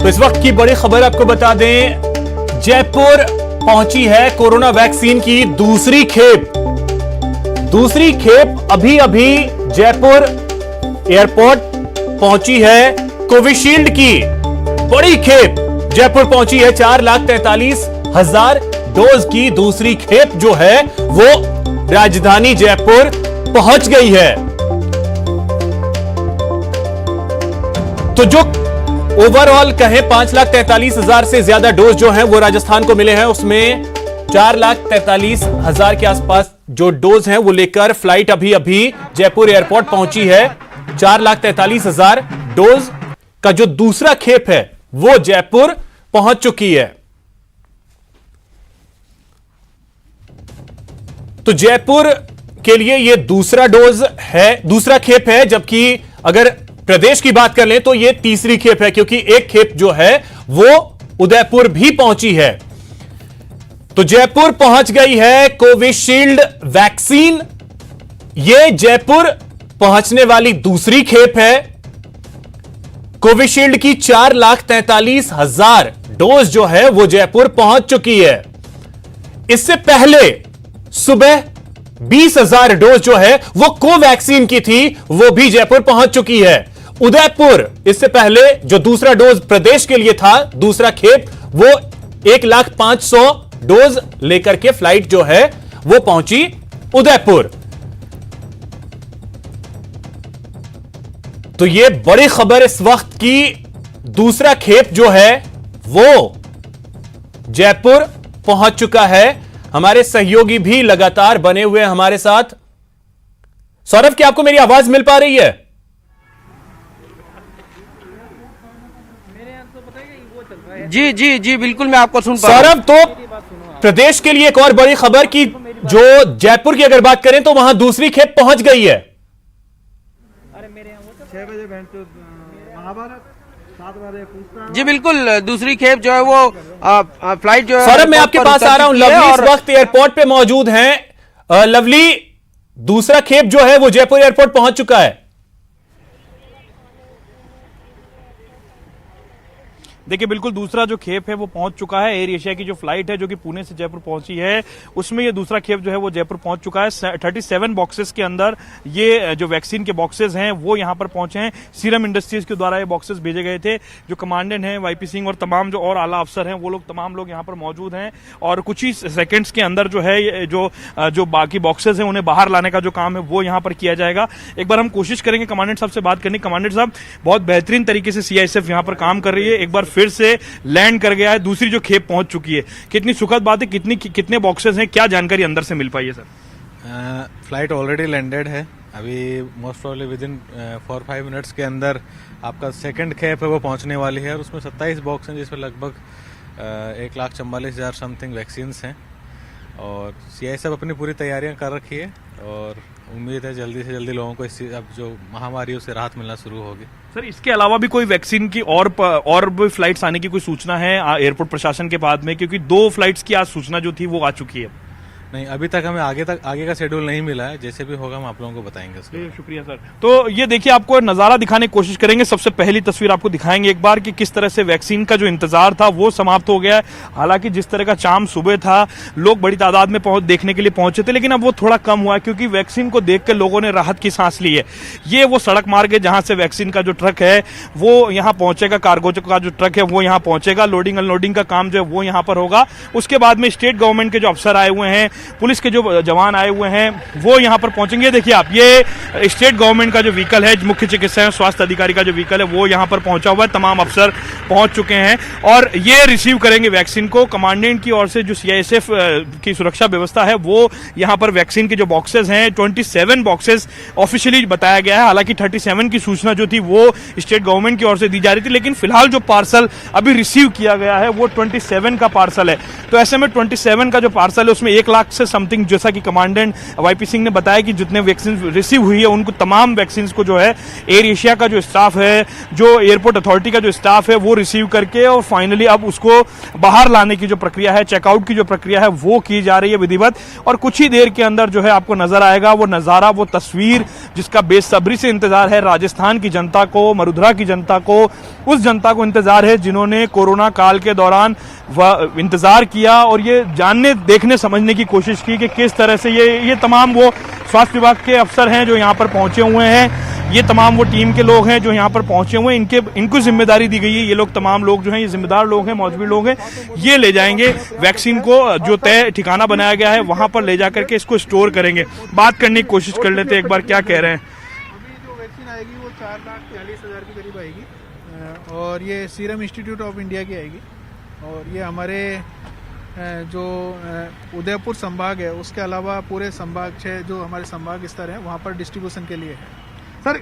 तो इस वक्त की बड़ी खबर आपको बता दें, जयपुर पहुंची है कोरोना वैक्सीन की दूसरी खेप। दूसरी खेप अभी अभी जयपुर एयरपोर्ट पहुंची है कोविशील्ड की बड़ी खेप। जयपुर पहुंची है 4,43,000 डोज की दूसरी खेप जो है वो राजधानी जयपुर पहुंच गई है। तो जो ओवरऑल कहें 5,43,000 से ज्यादा डोज जो हैं वो राजस्थान को मिले हैं, उसमें 4,43,000 के आसपास जो डोज हैं वो लेकर फ्लाइट अभी अभी जयपुर एयरपोर्ट पहुंची है। 4,43,000 डोज का जो दूसरा खेप है वो जयपुर पहुंच चुकी है। तो जयपुर के लिए यह दूसरा डोज है, दूसरा खेप है, जबकि अगर प्रदेश की बात कर लें तो यह तीसरी खेप है, क्योंकि एक खेप जो है वो उदयपुर भी पहुंची है। तो जयपुर पहुंच गई है कोविशील्ड वैक्सीन। यह जयपुर पहुंचने वाली दूसरी खेप है। कोविशील्ड की 4,43,000 डोज जो है वो जयपुर पहुंच चुकी है। इससे पहले सुबह 20,000 डोज जो है वो कोवैक्सीन की थी, वो भी जयपुर पहुंच चुकी है। उदयपुर इससे पहले जो दूसरा डोज प्रदेश के लिए था, दूसरा खेप, वो 1,05,000 डोज लेकर के फ्लाइट जो है वो पहुंची उदयपुर। तो ये बड़ी खबर इस वक्त की, दूसरा खेप जो है वो जयपुर पहुंच चुका है। हमारे सहयोगी भी लगातार बने हुए हैं हमारे साथ। सौरभ, क्या आपको मेरी आवाज मिल पा रही है? जी जी जी बिल्कुल, मैं आपको सुन पा रहा हूं। सौरभ, तो प्रदेश के लिए एक और बड़ी खबर कि जो जयपुर की अगर बात करें तो वहां दूसरी खेप पहुंच गई है। 6 बजे महाभारत, 7 बजे पूछता। जी बिल्कुल, दूसरी खेप जो है वो फ्लाइट जो है। सौरभ, मैं आपके पास आ रहा हूं। लवली इस वक्त एयरपोर्ट पे मौजूद हैं। लवली, दूसरा खेप जो है वो जयपुर एयरपोर्ट पहुंच चुका है। देखिए, बिल्कुल दूसरा जो खेप है वो पहुंच चुका है। एयर एशिया की जो फ्लाइट है जो कि पुणे से जयपुर पहुंची है, उसमें ये दूसरा खेप जो है वो जयपुर पहुंच चुका है। 37 बॉक्सेस के अंदर ये जो वैक्सीन के बॉक्सेस हैं वो यहां पर पहुंचे हैं। सीरम इंडस्ट्रीज के द्वारा ये बॉक्सेस भेजे गए थे। जो कमांडेंट हैं वाईपी सिंह और तमाम जो और आला अफसर हैं वो लोग, तमाम लोग यहाँ पर मौजूद हैं। और कुछ ही सेकेंड्स के अंदर जो है जो बाकी बॉक्सेस हैं उन्हें बाहर लाने का जो काम है वो यहाँ पर किया जाएगा। एक बार हम कोशिश करेंगे कमांडेंट साहब से बात करने। कमांडेंट साहब, बहुत बेहतरीन तरीके से सीआईएसएफ यहाँ पर काम कर रही है, एक बार फिर से लैंड कर गया है, दूसरी जो खेप पहुंच चुकी है। कितनी सुखद बात है, कितने बॉक्सेस हैं, क्या जानकारी अंदर से मिल पाई है सर? फ्लाइट ऑलरेडी लैंडेड है। अभी most probably with in 4-5 minutes के अंदर आपका सेकंड खेप है वो पहुंचने वाली है। और उसमें 27 बॉक्स हैं जिसमें लगभग 1,44,000 समथिंग वैक्सीन हैं। और सीआईएसएफ अपनी पूरी तैयारियां कर रखी है और उम्मीद है जल्दी से जल्दी लोगों को इससे अब जो महामारी उससे राहत मिलना शुरू होगी। सर, इसके अलावा भी कोई वैक्सीन की और भी फ्लाइट्स आने की कोई सूचना है एयरपोर्ट प्रशासन के बाद में? क्योंकि 2 फ्लाइट्स की आज सूचना जो थी वो आ चुकी है। नहीं, अभी तक हमें आगे का शेड्यूल नहीं मिला है। जैसे भी होगा हम आप लोगों को बताएंगे। शुक्रिया सर। तो ये देखिए, आपको नजारा दिखाने की कोशिश करेंगे। सबसे पहली तस्वीर आपको दिखाएंगे एक बार कि किस तरह से वैक्सीन का जो इंतजार था वो समाप्त हो गया है। हालांकि जिस तरह का चाम सुबह था, लोग बड़ी तादाद में देखने के लिए पहुंचे थे, लेकिन अब वो थोड़ा कम हुआ है क्योंकि वैक्सीन को देखकर लोगों ने राहत की सांस ली है। ये वो सड़क मार्ग है जहां से वैक्सीन का जो ट्रक है वो यहाँ पहुंचेगा, कार्गो का जो ट्रक है वो यहाँ पहुंचेगा, लोडिंग अनलोडिंग का काम जो है वो यहाँ पर होगा। उसके बाद में स्टेट गवर्नमेंट के जो अफसर आए हुए हैं, पुलिस के जो जवान आए हुए हैं वो यहां पर पहुंचेंगे। देखिए आप, ये स्टेट गवर्नमेंट का जो व्हीकल है, मुख्य चिकित्सा स्वास्थ्य अधिकारी का जो व्हीकल है वो यहां पर पहुंचा हुआ है। तमाम अफसर पहुंच चुके हैं और ये रिसीव करेंगे वैक्सीन को। कमांडेंट की ओर से जो सीआईएसएफ की सुरक्षा व्यवस्था है वो यहां पर वैक्सीन के जो बॉक्सेस हैं, 27 बॉक्सेस ऑफिशियली बताया गया है। हालांकि 37 की सूचना जो थी वो स्टेट गवर्नमेंट की ओर से दी जा रही थी, लेकिन फिलहाल जो पार्सल अभी रिसीव किया गया है वो 27 का पार्सल है। तो ऐसे में 27 का जो पार्सल है उसमें 1 लाख से समथिंग, जैसा कि कमांडेंट वाईपी सिंह ने बताया कि जितने वैक्सीन रिसीव हुई है उनको, तमाम वैक्सीन को जो है एयर एशिया का जो स्टाफ है, जो एयरपोर्ट अथॉरिटी का जो स्टाफ है वो रिसीव करके और फाइनली अब उसको बाहर लाने की जो प्रक्रिया है, चेकआउट की जो प्रक्रिया है वो की जा रही है विधिवत। और कुछ ही देर के अंदर जो है आपको नजर आएगा वो नजारा, वो तस्वीर जिसका बेसब्री से इंतजार है राजस्थान की जनता को, मरुधरा की जनता को, उस जनता को इंतजार है जिन्होंने कोरोना काल के दौरान इंतजार किया और ये जानने, देखने, समझने की कोशिश की कि किस तरह से ये तमाम वो स्वास्थ्य विभाग के अफसर हैं जो यहाँ पर पहुंचे हुए हैं, ये तमाम वो टीम के लोग हैं जो यहाँ पर पहुंचे हुए हैं, इनको जिम्मेदारी दी गई है। ये लोग, तमाम लोग जो हैं, ये जिम्मेदार लोग हैं, मौजूद लोग हैं, ये ले जाएंगे वैक्सीन को, जो तय ठिकाना बनाया गया है वहां पर ले जाकर के इसको स्टोर करेंगे। बात करने की कोशिश कर लेते हैं एक बार, क्या कह रहे हैं। अभी जो वैक्सीन आएगी वो 4,40,000 के करीब आएगी और ये सीरम इंस्टीट्यूट ऑफ इंडिया की आएगी और ये हमारे जो उदयपुर संभाग है उसके अलावा पूरे संभाग 6 जो हमारे संभाग स्तर हैं वहाँ पर डिस्ट्रीब्यूशन के लिए है। सर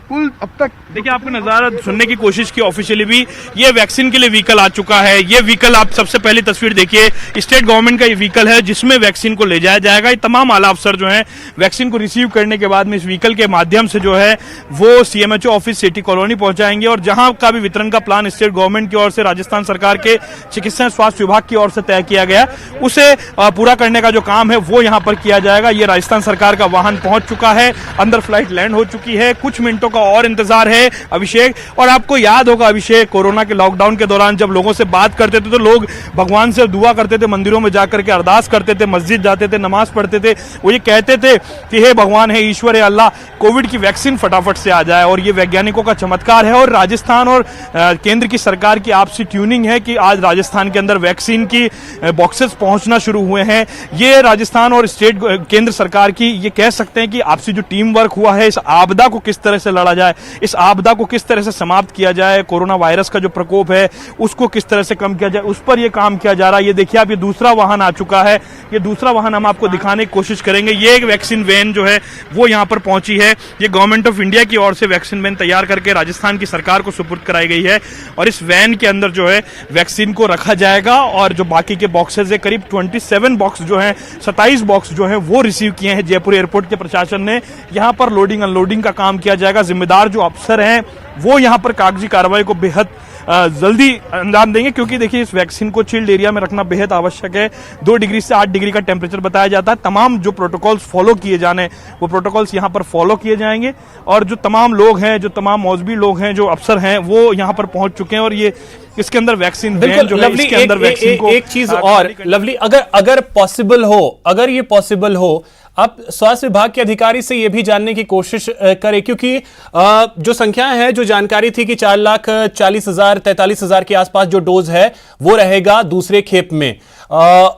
कुल अब तक देखिए, आपको नजारा सुनने की कोशिश की, ऑफिशियली भी ये वैक्सीन के लिए व्हीकल आ चुका है। ये व्हीकल, आप सबसे पहली तस्वीर देखिए, स्टेट गवर्नमेंट का ये व्हीकल है जिसमें वैक्सीन को ले जाया जाएगा। ये तमाम आला अफसर जो हैं वैक्सीन को रिसीव करने के बाद में इस व्हीकल के माध्यम से जो है वो सीएमएचओ ऑफिस सिटी कॉलोनी पहुंचाएंगे और जहां का भी वितरण का प्लान स्टेट गवर्नमेंट की ओर से, राजस्थान सरकार के चिकित्सा स्वास्थ्य विभाग की ओर से तय किया गया, उसे पूरा करने का जो काम है वो यहाँ पर किया जाएगा। ये राजस्थान सरकार का वाहन पहुंच चुका है, अंदर फ्लाइट लैंड हो चुकी है, कुछ मिनटों का और इंतजार है अभिषेक। और आपको याद होगा अभिषेक, कोरोना के लॉकडाउन के दौरान जब लोगों से बात करते थे तो लोग भगवान से दुआ करते थे, मंदिरों में जाकर के अरदास करते थे, मस्जिद जाते थे, नमाज पढ़ते थे, वो ये कहते थे कि हे भगवान, हे ईश्वर, हे अल्लाह, कोविड की वैक्सीन फटाफट से आ जाए। और ये वैज्ञानिकों का चमत्कार है और राजस्थान और केंद्र की सरकार की आपसी ट्यूनिंग है कि आज राजस्थान के अंदर वैक्सीन की बॉक्सेस पहुंचना शुरू हुए हैं। ये राजस्थान और स्टेट केंद्र सरकार की, ये कह सकते हैं कि आपसी जो टीम वर्क हुआ है, इस आपदा को किस तरह से लड़ा जाए, इस आपदा को किस तरह से समाप्त किया जाए, कोरोना वायरस का जो प्रकोप है उसको किस तरह से कम किया जाए, उस पर ये काम किया जा रहा है। ये देखिए आप, ये दूसरा वाहन आ चुका है, ये दूसरा वाहन हम आपको दिखाने की कोशिश करेंगे। ये एक वैक्सीन वैन जो है वो यहाँ पर पहुंची है। ये गवर्नमेंट ऑफ इंडिया की ओर से वैक्सीन वैन तैयार करके राजस्थान की सरकार को सुपुर्द कराई गई है और इस वैन के अंदर जो है वैक्सीन को रखा जाएगा और जो बाकी के बॉक्सेज है, करीब 27 बॉक्स जो है, 27 बॉक्स जो है वो रिसीव किए हैं जयपुर एयरपोर्ट के प्रशासन ने। यहाँ पर लोडिंग अनलोडिंग का काम किया जाएगा। जिम्मेदार जो अफसर हैं वो यहाँ पर कागजी कार्रवाई को बेहद जल्दी अंजाम देंगे, क्योंकि देखिए इस वैक्सीन को चिल्ड एरिया में रखना बेहद आवश्यक है। 2 डिग्री से 8 डिग्री का टेम्परेचर बताया जाता है। तमाम जो प्रोटोकॉल्स फॉलो किए जाने, वो प्रोटोकॉल्स यहाँ पर फॉलो किए जाएंगे और जो तमाम लोग हैं, जो तमाम मौजूद लोग हैं, जो अफसर हैं, वो यहाँ पर पहुंच चुके हैं और ये इसके अंदर वैक्सीन वैन जो है, इसके अंदर वैक्सीन को एक चीज और लवली, अगर पॉसिबल हो, अगर ये पॉसिबल हो, आप स्वास्थ्य विभाग के अधिकारी से यह भी जानने की कोशिश करें, क्योंकि जो संख्याएं हैं, जो जानकारी थी कि 4,40,000 43,000 के आसपास जो डोज है वो रहेगा दूसरे खेप में।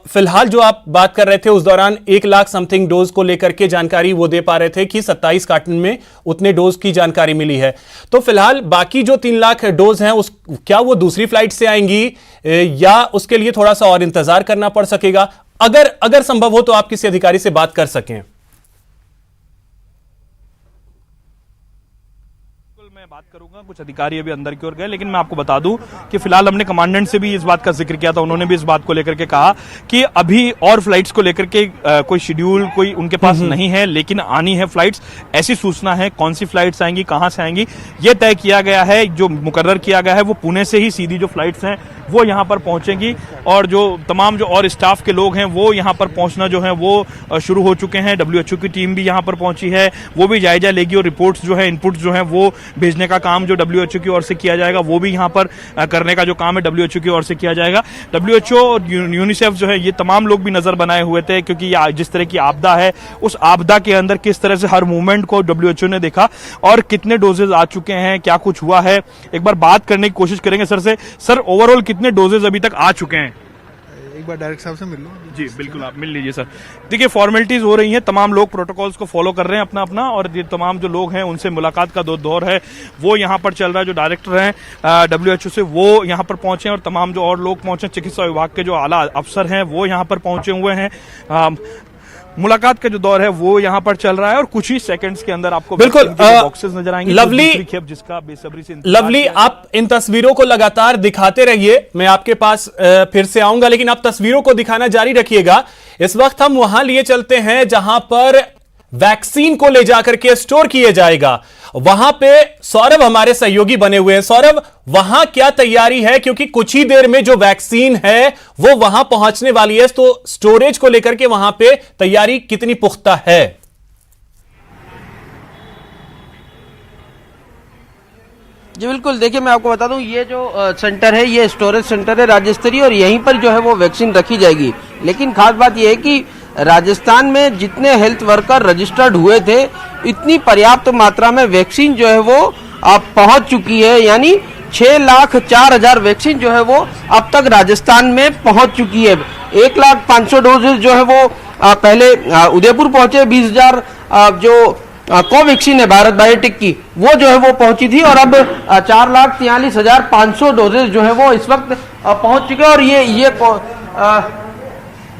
फिलहाल जो आप बात कर रहे थे उस दौरान 1 लाख समथिंग डोज को लेकर के जानकारी वो दे पा रहे थे कि 27 कार्टन में उतने डोज की जानकारी मिली है। तो फिलहाल बाकी जो 3 लाख डोज हैं क्या वो दूसरी फ्लाइट से आएंगी या उसके लिए थोड़ा सा और इंतजार करना पड़ सकेगा? अगर संभव हो तो आप किसी अधिकारी से बात कर सकें। मैं बात करूंगा, कुछ अधिकारी अभी अंदर की ओर गए, लेकिन मैं आपको बता दूं कि फिलहाल हमने कमांडेंट से भी इस बात का जिक्र किया था। उन्होंने भी इस बात को लेकर के कहा कि अभी और फ्लाइट्स को लेकर के कोई शेड्यूल कोई उनके पास नहीं है, लेकिन आनी है फ्लाइट्स। ऐसी सूचना है, कौन सी फ्लाइट्स आएंगी, कहां से आएंगी, ये तय किया गया है। जो मुकर्रर किया गया है वो पुणे से ही सीधी जो फ्लाइट्स हैं वो यहां पर पहुंचेंगी और जो तमाम जो और स्टाफ के लोग हैं वो यहां पर पहुंचना जो है वो शुरू हो चुके हैं। WHO की टीम भी यहां पर पहुंची है, वो भी जायजा लेगी और रिपोर्ट्स जो है, इनपुट जो है वो भेजने का काम जो WHO की ओर से किया जाएगा वो भी यहां पर करने का जो काम है WHO की ओर से किया जाएगा। WHO और यूनिसेफ जो है ये तमाम लोग भी नजर बनाए हुए थे, क्योंकि जिस तरह की आपदा है उस आपदा के अंदर किस तरह से हर मूवमेंट को WHO ने देखा और कितने डोजेज आ चुके हैं, क्या कुछ हुआ है, एक बार बात करने की कोशिश करेंगे सर से। सर, ओवरऑल कितने डोजेज अभी तक आ चुके हैं? एक बार डायरेक्टर साहब से मिल लो। जी बिल्कुल, आप मिल लीजिए सर। देखिए फॉर्मेलिटीज हो रही हैं, तमाम लोग प्रोटोकॉल्स को फॉलो कर रहे हैं अपना अपना, और ये तमाम जो लोग हैं उनसे मुलाकात का दौर है वो यहाँ पर चल रहा है। जो डायरेक्टर हैं WHO से वो यहाँ पर पहुंचे और तमाम जो और लोग पहुंचे, चिकित्सा विभाग के जो आला अफसर हैं वो यहाँ पर पहुंचे हुए हैं। मुलाकात का जो दौर है वो यहाँ पर चल रहा है और कुछ ही सेकंड्स के अंदर आपको बिल्कुल बॉक्सेस नजर आएंगे। लवली, खेप जिसका बेसब्री से लवली, आप इन तस्वीरों को लगातार दिखाते रहिए, मैं आपके पास फिर से आऊंगा, लेकिन आप तस्वीरों को दिखाना जारी रखिएगा। इस वक्त हम वहां लिए चलते हैं जहां पर वैक्सीन को ले जाकर के स्टोर किया जाएगा। वहां पे सौरभ हमारे सहयोगी बने हुए हैं। सौरभ, वहां क्या तैयारी है, क्योंकि कुछ ही देर में जो वैक्सीन है वो वहां पहुंचने वाली है, तो स्टोरेज को लेकर के वहां पे तैयारी कितनी पुख्ता है? जी बिल्कुल, देखिए मैं आपको बता दूं, ये जो सेंटर है ये स्टोरेज सेंटर है राज्य स्तरीय, और यहीं पर जो है वो वैक्सीन रखी जाएगी। लेकिन खास बात ये है कि राजस्थान में जितने हेल्थ वर्कर रजिस्टर्ड हुए थे, इतनी पर्याप्त मात्रा में वैक्सीन जो है वो अब पहुंच चुकी है। यानी 6,04,000 वैक्सीन जो है वो अब तक राजस्थान में पहुंच चुकी है। 1,05,000 डोजेज जो है वो पहले उदयपुर पहुंचे, 20,000 जो कोवैक्सीन है भारत बायोटेक की, वो जो है वो पहुंची थी, और अब 4,43,500 डोजेज जो है वो इस वक्त पहुंच चुके हैं। और ये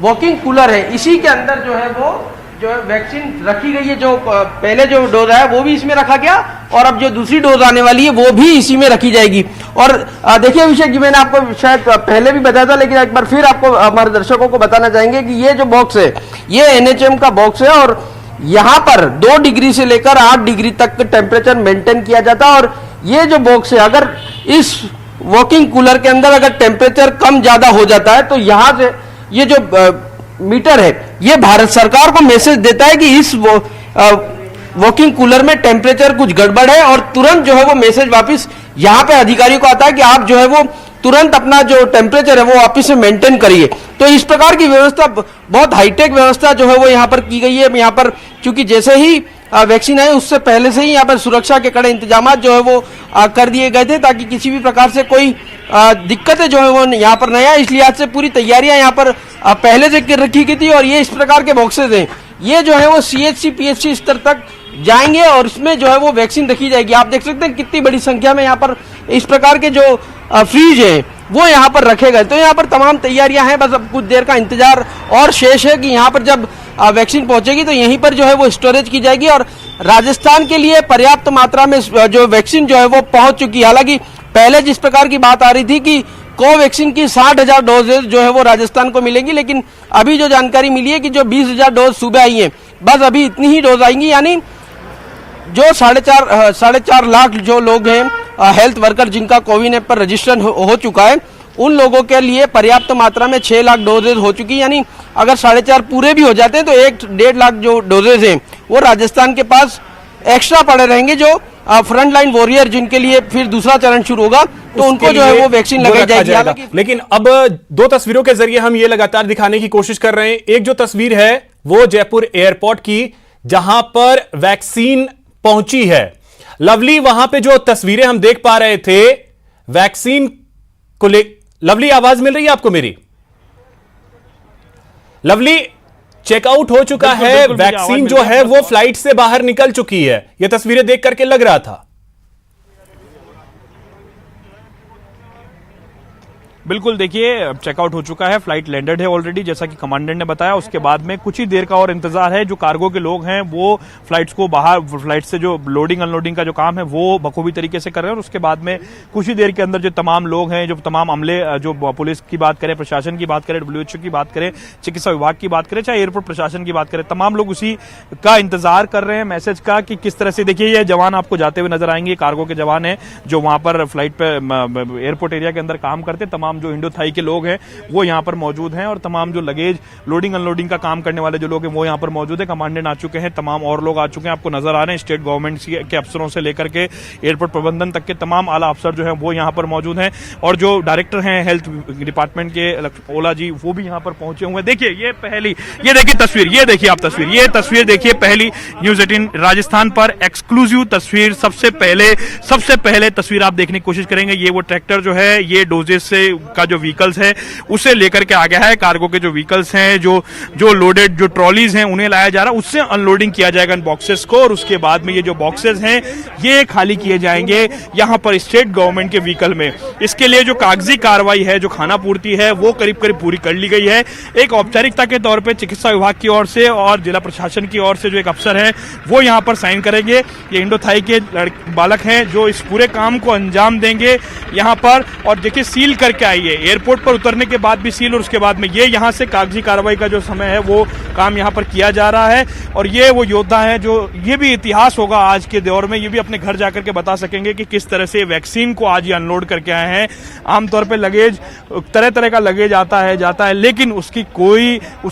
वॉकिंग कूलर है, इसी के अंदर जो है वो जो है वैक्सीन रखी गई है। जो पहले जो डोज है वो भी इसमें रखा गया, और अब जो दूसरी डोज आने वाली है वो भी इसी में रखी जाएगी। और देखिए अभिषेक जी, मैंने आपको शायद पहले भी बताया था, लेकिन एक बार फिर आपको हमारे दर्शकों को बताना चाहेंगे कि ये जो बॉक्स है ये NHM का बॉक्स है, और यहाँ पर 2 डिग्री से लेकर 8 डिग्री तक टेम्परेचर मेंटेन किया जाता है। और ये जो बॉक्स है, अगर इस वॉकिंग कूलर के अंदर अगर टेम्परेचर कम ज्यादा हो जाता है तो यहाँ से ये जो मीटर है ये भारत सरकार को मैसेज देता है कि इस वॉकिंग कूलर में टेम्परेचर कुछ गड़बड़ है, और तुरंत जो है वो मैसेज वापस यहाँ पे अधिकारियों को आता है कि आप जो है वो तुरंत अपना जो टेम्परेचर है वो वापस से मेंटेन करिए। तो इस प्रकार की व्यवस्था, बहुत हाईटेक व्यवस्था जो है वो यहाँ पर की गई है। यहाँ पर चूंकि जैसे ही वैक्सीन आई उससे पहले से ही यहाँ पर सुरक्षा के कड़े इंतजाम जो है वो कर दिए गए थे, ताकि किसी भी प्रकार से कोई दिक्कतें जो है वो यहाँ पर नहीं आए। इसलिए आज से पूरी तैयारियां यहाँ पर पहले से कर रखी गई थी। और ये इस प्रकार के बॉक्सेज हैं, ये जो है वो CHC PHC स्तर तक जाएंगे, और इसमें जो है वो वैक्सीन रखी जाएगी। आप देख सकते हैं कितनी बड़ी संख्या में यहाँ पर इस प्रकार के जो फ्रीज है वो यहाँ पर रखे गए। तो यहाँ पर तमाम तैयारियां हैं, बस अब कुछ देर का इंतजार और शेष है कि यहाँ पर जब वैक्सीन पहुंचेगी तो यहीं पर जो है वो स्टोरेज की जाएगी। और राजस्थान के लिए पर्याप्त मात्रा में जो वैक्सीन जो है वो पहुंच चुकी है। हालांकि पहले जिस प्रकार की बात आ रही थी कि कोवैक्सीन की 60,000 डोजेज जो है वो राजस्थान को मिलेंगी, लेकिन अभी जो जानकारी मिली है कि जो 20,000 डोज सुबह आई है, बस अभी इतनी ही डोज आएंगी। यानी जो 4.5 लाख जो लोग हैं हेल्थ वर्कर जिनका कोविन ऐप पर रजिस्ट्रेशन हो चुका है, उन लोगों के लिए पर्याप्त मात्रा में 6 लाख डोजेज हो चुकी। यानी अगर 4.5 पूरे भी हो जाते हैं तो 1.5 लाख जो डोजेज हैं वो राजस्थान के पास एक्स्ट्रा पड़े रहेंगे। जो फ्रंट लाइन वॉरियर जिनके लिए फिर दूसरा चरण शुरू होगा तो उनको जो है वो वैक्सीन लगाई जाएगी। लेकिन अब 2 तस्वीरों के जरिए हम ये लगातार दिखाने की कोशिश कर रहे हैं। एक जो तस्वीर है वो जयपुर एयरपोर्ट की, जहां पर वैक्सीन पहुंची है। लवली, वहां पे जो तस्वीरें हम देख पा रहे थे वैक्सीन को ले, लवली आवाज मिल रही है आपको मेरी? लवली, चेकआउट हो चुका है, वैक्सीन जो है वो फ्लाइट से बाहर निकल चुकी है, यह तस्वीरें देख करके लग रहा था। बिल्कुल, देखिए चेकआउट हो चुका है, फ्लाइट लैंडेड है ऑलरेडी, जैसा कि कमांडेंट ने बताया। उसके बाद में कुछ ही देर का और इंतजार है। जो कार्गो के लोग हैं वो फ्लाइट्स को बाहर, फ्लाइट से जो लोडिंग अनलोडिंग का जो काम है वो बखूबी तरीके से कर रहे हैं। और उसके बाद में कुछ ही देर के अंदर जो तमाम लोग हैं, जो तमाम अमले, जो पुलिस की बात करें, प्रशासन की बात करें, WHO की बात करें, चिकित्सा विभाग की बात करें, चाहे एयरपोर्ट प्रशासन की बात करें, तमाम लोग उसी का इंतजार कर रहे हैं मैसेज का कि किस तरह से। देखिए ये जवान आपको जाते हुए नजर आएंगे, कार्गो के जवान है जो वहां पर फ्लाइट पे एयरपोर्ट एरिया के अंदर काम करते। तमाम जो इंडो थाई के लोग हैं वो यहाँ पर मौजूद हैं, और तमाम जो लगेज लोडिंग अनलोडिंग का काम करने वाले जो लोग हैं वो यहाँ पर मौजूद है। कमांडेंट आ चुके हैं, तमाम और लोग आ चुके हैं, आपको नजर आ रहे हैं। स्टेट गवर्नमेंट के अफसरों से लेकर के एयरपोर्ट प्रबंधन तक के तमाम आला अफसर जो है वो यहाँ पर मौजूद हैं। और जो डायरेक्टर हैं हेल्थ डिपार्टमेंट के, ओला जी, वो भी यहाँ पर पहुंचे हुए हैं। देखिए ये पहली, ये देखिए तस्वीर, ये देखिए आप तस्वीर, ये तस्वीर देखिए, पहली न्यूज़ 18 राजस्थान पर एक्सक्लूसिव तस्वीर। सबसे पहले तस्वीर आप देखने की कोशिश करेंगे। ये वो ट्रैक्टर जो है ये डोजेस से का जो व्हीकल्स है उसे लेकर के आ गया है। कार्गो के जो व्हीकल्स हैं, जो लोडेड जो ट्रॉलीज हैं उन्हें लाया जा रहा है, उससे अनलोडिंग किया जाएगा इन बॉक्सेस को। और उसके बाद में ये जो बॉक्सेस हैं ये खाली किए जाएंगे यहां पर स्टेट गवर्नमेंट के व्हीकल में। इसके लिए जो कागजी कार्रवाई है, जो खाना पूर्ति है, वो करीब करीब पूरी कर ली गई है। एक औपचारिकता के तौर पर चिकित्सा विभाग की ओर से और जिला प्रशासन की ओर से जो एक अफसर है वो यहां पर साइन करेंगे। ये इंडो थाई के बालक हैं जो इस पूरे काम को अंजाम देंगे यहां पर। और देखिए सील करके आई है, एयरपोर्ट पर उतरने के बाद भी सील, और उसके बाद में ये यहां से कागजी कार्रवाई का जो समय है वो काम यहां पर किया जा रहा है। और ये वो योद्धा है जो, ये भी इतिहास होगा आज के दौर में, ये भी अपने घर जाकर के बता सकेंगे कि किस तरह से वैक्सीन को आज ये अनलोड करके आए हैं। आमतौर पे लगेज, तरह तरह का लगेज आता है, लेकिन उसके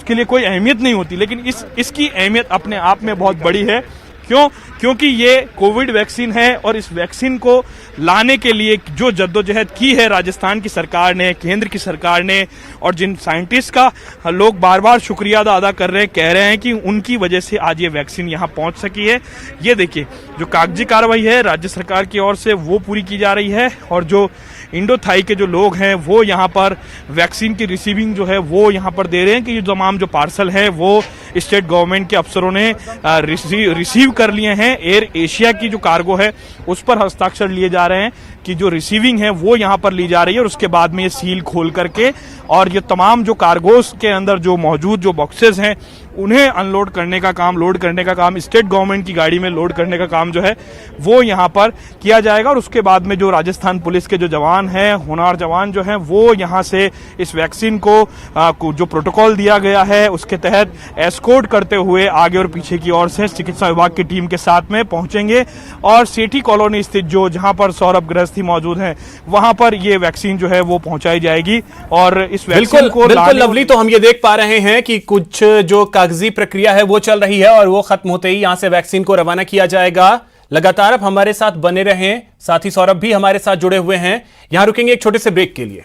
लिए कोई अहमियत नहीं होती। लेकिन इसकी अहमियत अपने आप में बहुत बड़ी है, क्यों? क्योंकि ये कोविड वैक्सीन है और इस वैक्सीन को लाने के लिए जो जद्दोजहद की है राजस्थान की सरकार ने, केंद्र की सरकार ने, और जिन साइंटिस्ट का लोग बार बार शुक्रिया अदा कर रहे हैं, कह रहे हैं कि उनकी वजह से आज ये वैक्सीन यहाँ पहुंच सकी है। ये देखिए जो कागजी कार्रवाई है राज्य सरकार की ओर से वो पूरी की जा रही है, और जो इंडोथाई के जो लोग हैं वो यहाँ पर वैक्सीन की रिसीविंग जो है वो यहाँ पर दे रहे हैं कि ये तमाम जो पार्सल है वो स्टेट गवर्नमेंट के अफसरों ने रिसीव कर लिए हैं। एयर एशिया की जो कार्गो है उस पर हस्ताक्षर लिए जा रहे हैं कि जो रिसीविंग है वो यहाँ पर ली जा रही है, और उसके बाद में ये सील खोल करके और ये तमाम जो कार्गोस के अंदर जो मौजूद जो बॉक्सेस हैं उन्हें अनलोड करने का काम, लोड करने का काम, स्टेट गवर्नमेंट की गाड़ी में लोड करने का काम जो है वो यहाँ पर किया जाएगा। और उसके बाद में जो राजस्थान पुलिस के जो जवान हैं, होनहार जवान जो हैं, वो यहाँ से इस वैक्सीन को जो प्रोटोकॉल दिया गया है उसके तहत एस्कॉर्ट करते हुए आगे और पीछे की ओर से चिकित्सा विभाग की टीम के साथ में पहुंचेंगे, और सेठी कॉलोनी स्थित जो जहां पर सौरभ गृहस्थी मौजूद हैं वहां पर ये वैक्सीन जो है वो पहुंचाई जाएगी। और इस वैक्सीन को बिल्कुल लवली, तो हम ये देख पा रहे हैं कि कुछ जो कागजी प्रक्रिया है वो चल रही है और वो खत्म होते ही यहां से वैक्सीन को रवाना किया जाएगा। लगातार आप हमारे साथ बने रहें, साथ ही सौरभ भी हमारे साथ जुड़े हुए हैं। यहां रुकेंगे एक छोटे से ब्रेक के लिए।